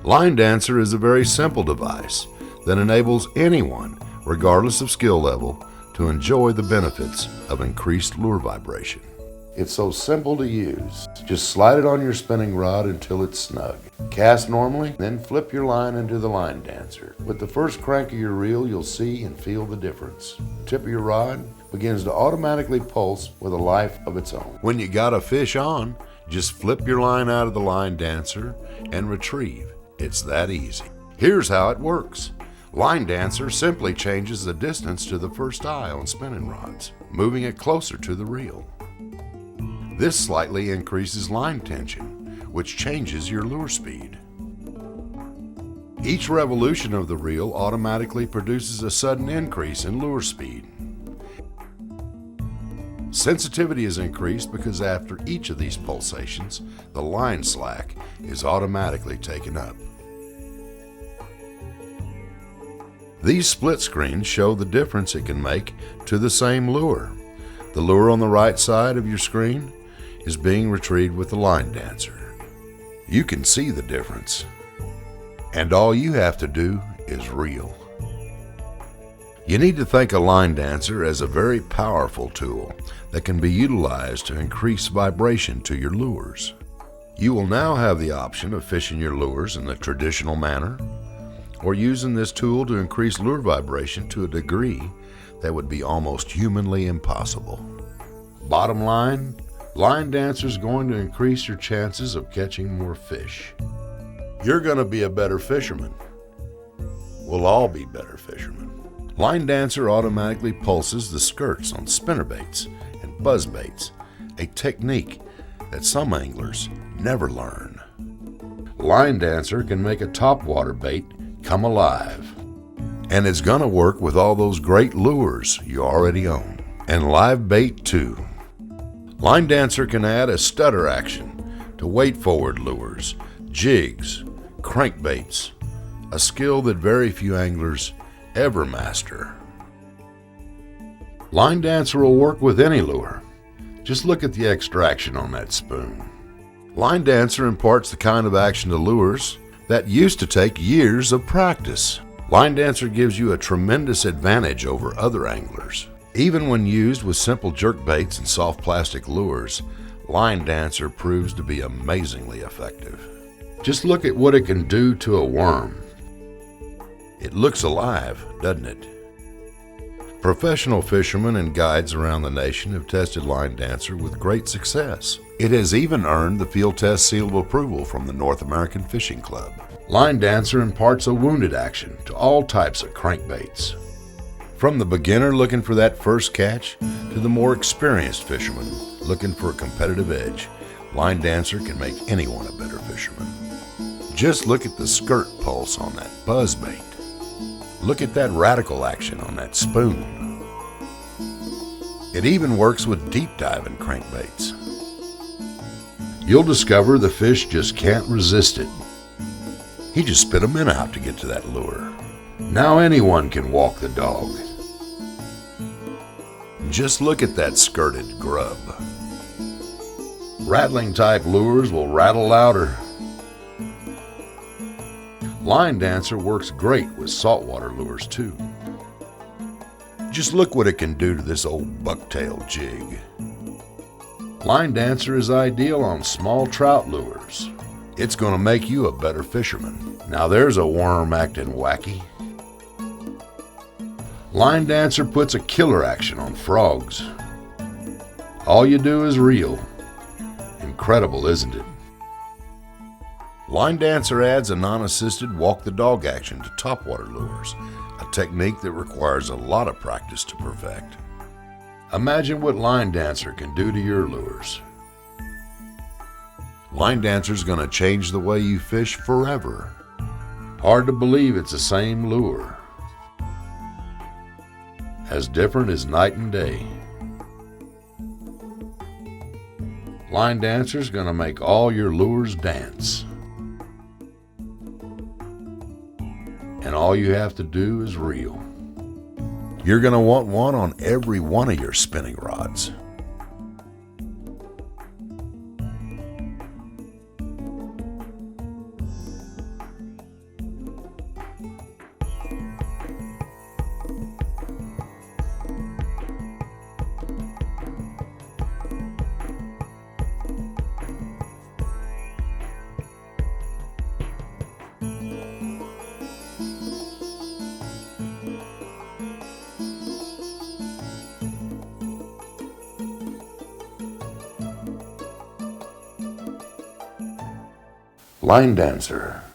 LineDancer is a very simple device that enables anyone, regardless of skill level, to enjoy the benefits of increased lure vibration. It's so simple to use. Just slide it on your spinning rod until it's snug. Cast normally, then flip your line into the LineDancer. With the first crank of your reel, you'll see and feel the difference. The tip of your rod begins to automatically pulse with a life of its own. When you got a fish on, just flip your line out of the LineDancer and retrieve. It's that easy. Here's how it works. LineDancer simply changes the distance to the first eye on spinning rods, moving it closer to the reel. This slightly increases line tension, which changes your lure speed. Each revolution of the reel automatically produces a sudden increase in lure speed. Sensitivity is increased because after each of these pulsations, the line slack is automatically taken up. These split screens show the difference it can make to the same lure. The lure on the right side of your screen is being retrieved with the LineDancer. You can see the difference, and all you have to do is reel. You need to think of LineDancer as a very powerful tool that can be utilized to increase vibration to your lures. You will now have the option of fishing your lures in the traditional manner, or using this tool to increase lure vibration to a degree that would be almost humanly impossible. Bottom line, LineDancer is going to increase your chances of catching more fish. You're going to be a better fisherman. We'll all be better fishermen. LineDancer automatically pulses the skirts on spinnerbaits and buzzbaits, a technique that some anglers never learn. LineDancer can make a topwater bait come alive, and it's going to work with all those great lures you already own, and live bait too. LineDancer can add a stutter action to weight forward lures, jigs, crankbaits, a skill that very few anglers ever master. LineDancer will work with any lure. Just look at the extraction on that spoon. LineDancer imparts the kind of action to lures that used to take years of practice. LineDancer gives you a tremendous advantage over other anglers. Even when used with simple jerk baits and soft plastic lures, LineDancer proves to be amazingly effective. Just look at what it can do to a worm. It looks alive, doesn't it? Professional fishermen and guides around the nation have tested LineDancer with great success. It has even earned the field test seal of approval from the North American Fishing Club. LineDancer imparts a wounded action to all types of crankbaits. From the beginner looking for that first catch to the more experienced fisherman looking for a competitive edge, LineDancer can make anyone a better fisherman. Just look at the skirt pulse on that buzzbait. Look at that radical action on that spoon. It even works with deep diving crankbaits. You'll discover the fish just can't resist it. He just spit a minnow out to get to that lure. Now anyone can walk the dog. Just look at that skirted grub. Rattling type lures will rattle louder. LineDancer works great with saltwater lures too. Just look what it can do to this old bucktail jig. LineDancer is ideal on small trout lures. It's going to make you a better fisherman. Now there's a worm acting wacky. LineDancer puts a killer action on frogs. All you do is reel. Incredible, isn't it? LineDancer adds a non-assisted walk-the-dog action to topwater lures, a technique that requires a lot of practice to perfect. Imagine what LineDancer can do to your lures. LineDancer is going to change the way you fish forever. Hard to believe it's the same lure. As different as night and day. LineDancer is going to make all your lures dance. And all you have to do is reel. You're going to want one on every one of your spinning rods. LineDancer.